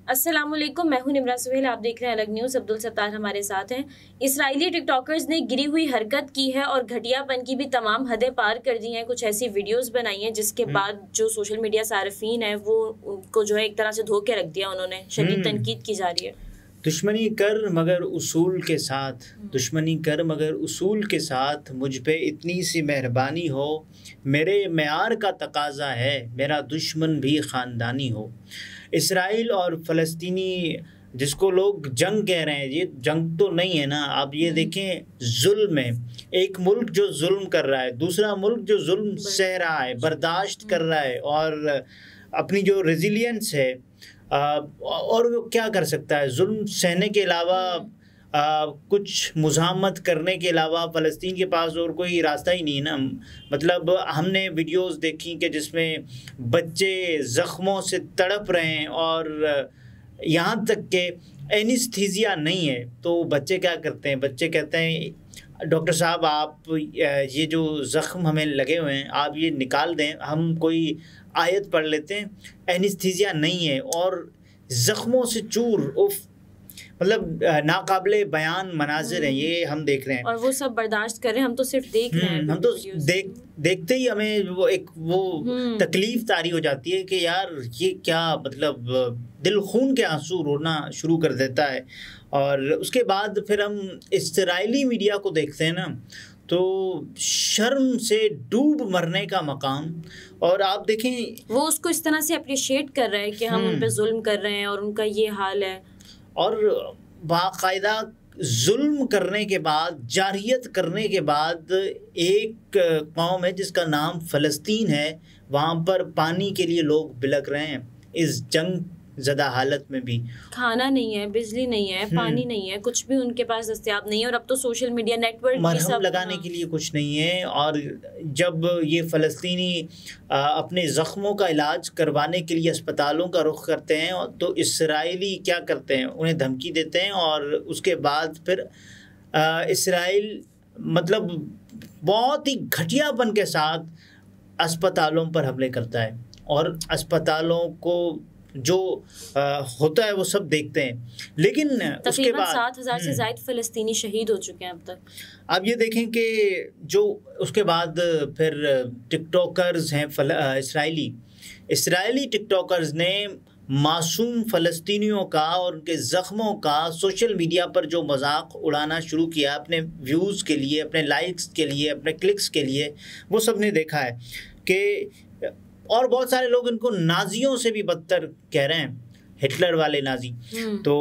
अस्सलामुअलैकुम, मैं हूं निमरा सुहेल। आप देख रहे हैं अलग न्यूज़। अब्दुल सत्तार हमारे साथ हैं। इसराइली टिकटॉकर्स ने गिरी हुई हरकत की है और घटियापन की भी तमाम हदें पार कर दी हैं। कुछ ऐसी वीडियोस बनाई हैं जिसके बाद जो सोशल मीडिया सार्फिन है वो उनको जो है एक तरह से धो के रख दिया उन्होंने। शदीद तनकीद की जा रही है। दुश्मनी कर मगर उसूल के साथ, दुश्मनी कर मगर उसूल के साथ, मुझ पे इतनी सी मेहरबानी हो, मेरे मेयार का तकाजा है मेरा दुश्मन भी ख़ानदानी हो। इसराइल और फ़लस्तीनी जिसको लोग जंग कह रहे हैं, ये जंग तो नहीं है ना। आप ये देखें, जुल्म है। एक मुल्क जो जुल्म कर रहा है, दूसरा मुल्क जो जुल्म सह रहा है, बर्दाश्त कर रहा है और अपनी जो रेजिलियंस है और वो क्या कर सकता है जुल्म सहने के अलावा, कुछ मुज़ाहमत करने के अलावा फ़लस्तीन के पास और कोई रास्ता ही नहीं है ना। मतलब हमने वीडियोस देखी कि जिसमें बच्चे ज़ख्मों से तड़प रहे हैं और यहाँ तक कि एनेस्थीसिया नहीं है। तो बच्चे क्या करते हैं, बच्चे कहते हैं डॉक्टर साहब आप ये जो ज़ख्म हमें लगे हुए हैं आप ये निकाल दें, हम कोई आयत पढ़ लेते हैं। एनेस्थीसिया नहीं है और ज़ख्मों से चूर, उफ, मतलब नाकाबिले बयान मनाजिर हैं ये हम देख रहे हैं और वो सब बर्दाश्त कर रहे हैं। हम तो सिर्फ देख रहे हैं। हम तो देखते ही हमें वो तकलीफ तारी हो जाती है कि यार ये क्या, मतलब दिल खून के आंसू रोना शुरू कर देता है। और उसके बाद फिर हम इस्राइली मीडिया को देखते हैं ना, तो शर्म से डूब मरने का मकाम। और आप देखें वो उसको इस तरह से अप्रिशिएट कर रहे हैं कि हम उन पे जुल्म कर रहे हैं और उनका ये हाल है। और बाकायदा जुल्म करने के बाद, जारियत करने के बाद, एक कौम है जिसका नाम फ़लस्तीन है, वहाँ पर पानी के लिए लोग बिलख रहे हैं। इस जंग ज़दा हालत में भी खाना नहीं है, बिजली नहीं है, पानी नहीं है, कुछ भी उनके पास दस्तयाब नहीं है। और अब तो सोशल मीडिया नेटवर्क मरहम लगाने के लिए कुछ नहीं है। और जब ये फ़लस्तीनी अपने ज़ख्मों का इलाज करवाने के लिए अस्पतालों का रुख करते हैं तो इसराइली क्या करते हैं, उन्हें धमकी देते हैं और उसके बाद फिर इसराइल मतलब बहुत ही घटियापन के साथ अस्पतालों पर हमले करता है और अस्पतालों को जो होता है वो सब देखते हैं। लेकिन उसके बाद 7,000 से ज़ायद फ़लस्तीनी शहीद हो चुके हैं अब तक। आप ये देखें कि जो उसके बाद फिर टिकटॉकर्स हैं इसराइली टिकटॉकर्स ने मासूम फ़लस्तीनियों का और उनके ज़ख्मों का सोशल मीडिया पर जो मजाक उड़ाना शुरू किया अपने व्यूज़ के लिए, अपने लाइक्स के लिए, अपने क्लिक्स के लिए, वो सब ने देखा है कि और बहुत सारे लोग इनको नाजियों से भी बदतर कह रहे हैं, हिटलर वाले नाजी। तो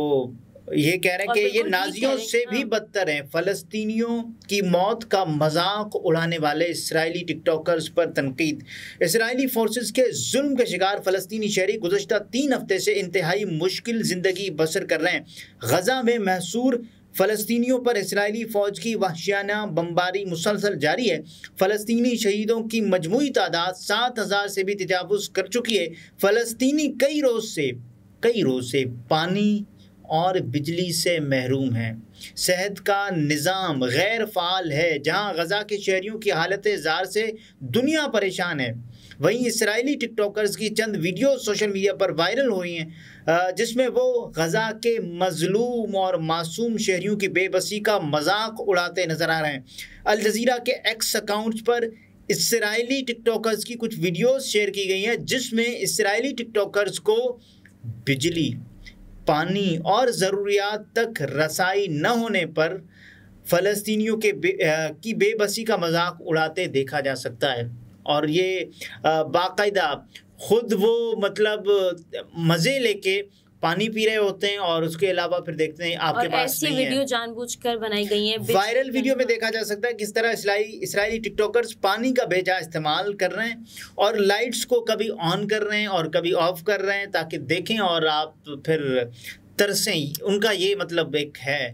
ये कह रहे हैं कि ये नाजियों से भी बदतर हैं। फ़लस्तीनियों की मौत का मजाक उड़ाने वाले इसराइली टिकटॉकर्स पर तनकीद। इसराइली फोर्सेस के जुल्म के शिकार फ़लस्तीनी शहरी गुज़श्ता 3 हफ्ते से इंतहाई मुश्किल ज़िंदगी बसर कर रहे हैं। गज़ा में महसूर फ़लस्तीनियों पर इसराइली फ़ौज की वहशियाना बमबारी मुसलसल जारी है। फ़लस्तीनी शहीदों की मजमूई तादाद 7,000 से भी तजावुज़ कर चुकी है। फ़लस्तीनी कई रोज़ से पानी और बिजली से महरूम हैं। सेहत का निज़ाम गैर फ़ाल है। जहां गज़ा के शहरियों की हालत ज़ार से दुनिया परेशान है, वहीं इसराइली टिकटॉकर्स की चंद वीडियो सोशल मीडिया पर वायरल हुई हैं जिसमें वो गज़ा के मज़लूम और मासूम शहरियों की बेबसी का मजाक उड़ाते नज़र आ रहे हैं। अल जज़ीरा के एक्स अकाउंट पर इसराइली टिकटॉकर्स की कुछ वीडियोस शेयर की गई हैं जिसमें इसराइली टिकटॉकर्स को बिजली, पानी और ज़रूरियात तक रसाई न होने पर फ़लस्तीनियों की बेबसी का मजाक उड़ाते देखा जा सकता है। और ये बाकायदा खुद वो मतलब मज़े लेके पानी पी रहे होते हैं और उसके अलावा फिर देखते हैं आपके पास नहीं है। वीडियो जानबूझकर बनाई गई है। वायरल वीडियो में देखा जा सकता है किस तरह इसराइली टिकटॉकर्स पानी का बेजा इस्तेमाल कर रहे हैं और लाइट्स को कभी ऑन कर रहे हैं और कभी ऑफ कर रहे हैं ताकि देखें और आप फिर तरसें। उनका ये मतलब एक है।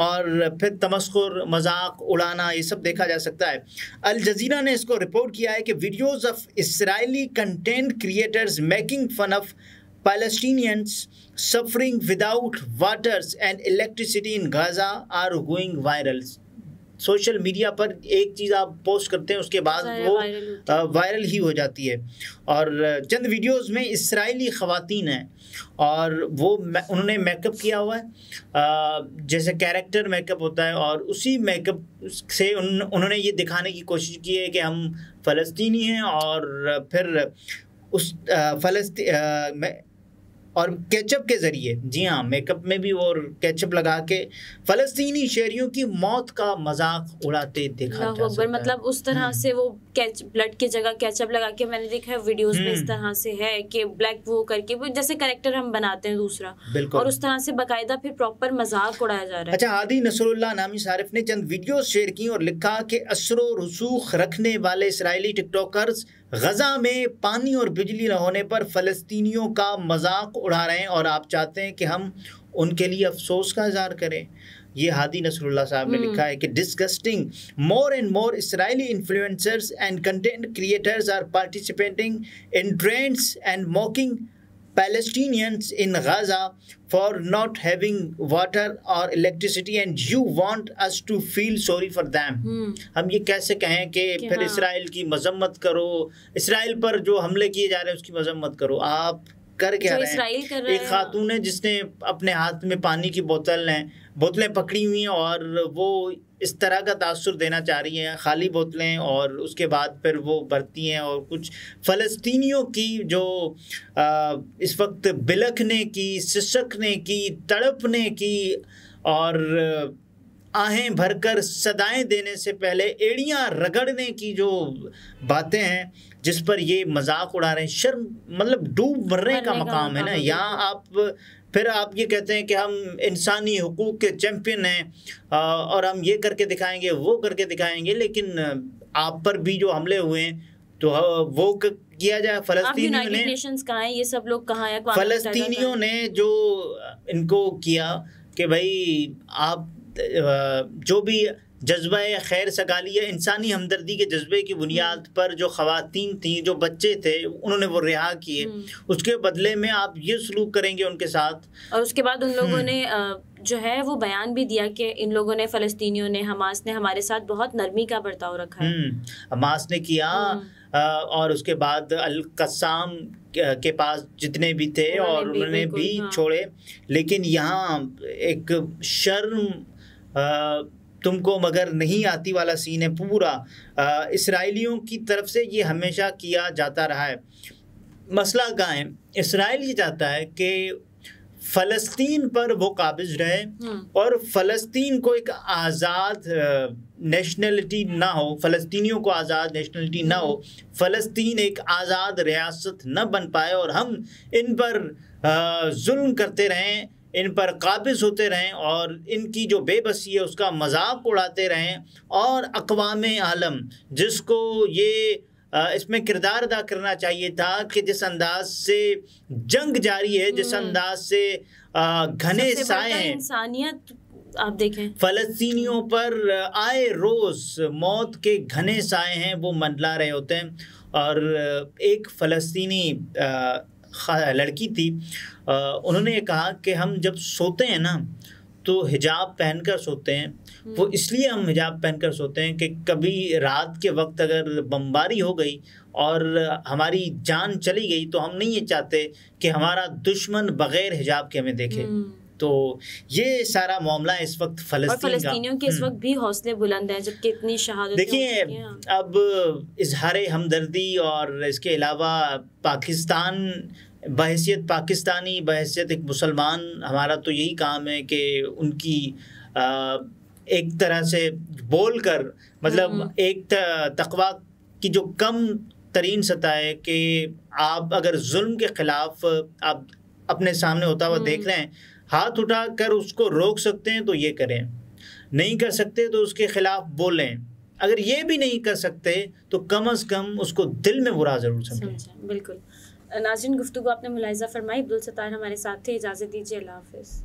और फिर तमस्खुर, मजाक उड़ाना, ये सब देखा जा सकता है। अल जज़ीरा ने इसको रिपोर्ट किया है कि videos of Israeli content creators making fun of Palestinians suffering without waters and electricity in Gaza are going viral. Social media पर एक चीज़ आप पोस्ट करते हैं उसके बाद वो वायरल ही हो जाती है। और चंद वीडियोस में इस्राएली ख़वातीन हैं और वो उन्होंने मेकअप किया हुआ है जैसे कैरेक्टर मेकअप होता है, और उसी मेकअप से उन्होंने ये दिखाने की कोशिश की है कि हम फ़लस्तीनी हैं, और फिर उस और केचप के ज़रिए, जी हाँ, मेकअप में भी और केचप लगा के फ़लस्तीनी शहरियों की मौत का मजाक उड़ाते देखा जा सकता है। मतलब उस तरह से वो ब्लड की जगह केचप लगा के, मैंने देखा है वीडियोस में इस तरह से है कि ब्लैक वो करके वो जैसे कैरेक्टर हम बनाते हैं दूसरा, और उस तरह से बाकायदा फिर प्रॉपर मजाक उड़ाया जा रहा है। अच्छा, हादी नसरुल्लाह नामी सारिफ ने चंद वीडियो शेयर की और लिखा कि असरो रसूख रखने वाले इसराइली टिकटॉकर्स गजा में पानी और बिजली न होने पर फ़लस्तीनियों का मजाक उड़ा रहे हैं, और आप चाहते हैं कि हम उनके लिए अफसोस का इज़हार करें। ये हादी नसरुल्लाह साहब ने लिखा है कि disgusting, more and more Israeli influencers and content creators are participating in trends and mocking Palestinians in Gaza for not having water or electricity, and you want us to feel sorry for them. हम ये कैसे कहें कि फिर Israel की मजम्मत करो, Israel पर जो हमले किए जा रहे हैं उसकी मजम्मत करो। आप कर क्या रहे हैं? एक खातून है जिसने अपने हाथ में पानी की बोतलें पकड़ी हुई हैं और वो इस तरह का तासुर देना चाह रही हैं, खाली बोतलें, और उसके बाद फिर वो भरती हैं। और कुछ फ़लस्तीनियों की जो इस वक्त बिलखने की, सिसकने की, तड़पने की और आहें भरकर सदाएं देने से पहले एड़ियां रगड़ने की जो बातें हैं, जिस पर ये मजाक उड़ा रहे हैं, शर्म, मतलब डूब मरने का मकाम है ना। यहाँ आप ये कहते हैं कि हम इंसानी हुकूक के चैम्पियन हैं और हम ये करके दिखाएंगे, वो करके दिखाएंगे, लेकिन आप पर भी जो हमले हुए हैं तो वो किया जाए। फ़लस्तीनियों ने, नेशंस कहाँ है, ये सब लोग कहाँ है? फ़लस्तीनियों ने जो इनको किया कि भाई आप जो भी जज्बा खैर सगाली है, इंसानी हमदर्दी के जज्बे की बुनियाद पर जो ख़वातीन थी, जो बच्चे थे, उन्होंने वो रिहा किए, उसके बदले में आप ये सलूक करेंगे उनके साथ। और उसके बाद उन लोगों ने जो है वो बयान भी दिया कि इन लोगों ने, फ़लस्तीनियों ने, हमास ने हमारे साथ बहुत नरमी का बर्ताव रखा है। हमास ने किया और उसके बाद अल-कस्साम के पास जितने भी थे और उन्होंने भी छोड़े। लेकिन यहाँ एक शर्म तुमको मगर नहीं आती वाला सीन है पूरा। इसराइलियों की तरफ से ये हमेशा किया जाता रहा है। मसला कहाँ है? इसराइल ये चाहता है कि फ़लस्तीन पर वो काबिज रहे और फ़लस्तीन को एक आज़ाद नेशनलिटी ना हो, फ़लस्तीनियों को आज़ाद नेशनलिटी ना हो, फ़लस्तीन एक आज़ाद रियासत न बन पाए और हम इन पर जुल्म करते रहें, इन पर काबिज होते रहें और इनकी जो बेबसी है उसका मजाक उड़ाते रहें। और अक़वाम आलम, जिसको ये इसमें किरदार अदा करना चाहिए था कि जिस अंदाज से जंग जारी है, जिस अंदाज से घने साए हैं, इंसानियत आप देखें, फ़लस्तीनियों पर आए रोज़ मौत के घने साए हैं, वो मंडला रहे होते हैं। और एक फ़लस्तीनी लड़की थी, उन्होंने ये कहा कि हम जब सोते हैं ना तो हिजाब पहनकर सोते हैं। वो इसलिए हम हिजाब पहनकर सोते हैं कि कभी रात के वक्त अगर बमबारी हो गई और हमारी जान चली गई तो हम नहीं ये चाहते कि हमारा दुश्मन बगैर हिजाब के हमें देखे। तो ये सारा मामला इस वक्त फ़लस्तीनियों के इस वक्त भी हौसले बुलंद हैं, जबकि इतनी शहादत। देखिए, अब इजहार हमदर्दी और इसके अलावा पाकिस्तान बहैसियत पाकिस्तानी, बहैसियत एक मुसलमान, हमारा तो यही काम है कि उनकी एक तरह से बोल कर, मतलब एक तकवा की जो कम तरीन सतह है कि आप अगर जुल्म के ख़िलाफ़ आप अपने सामने होता हुआ देख रहे हैं, हाथ उठा कर उसको रोक सकते हैं तो ये करें, नहीं कर सकते तो उसके ख़िलाफ़ बोलें। अगर ये भी नहीं कर सकते तो कम अज़ कम उसको दिल में बुरा ज़रूर समझें। बिल्कुल। नाज़रीन, गुफ्तगू आपने मुलाहिज़ा फरमाई। अब्दुल सत्तार हमारे साथ थे। इजाज़त दीजिए, अल्लाह हाफ़िज़।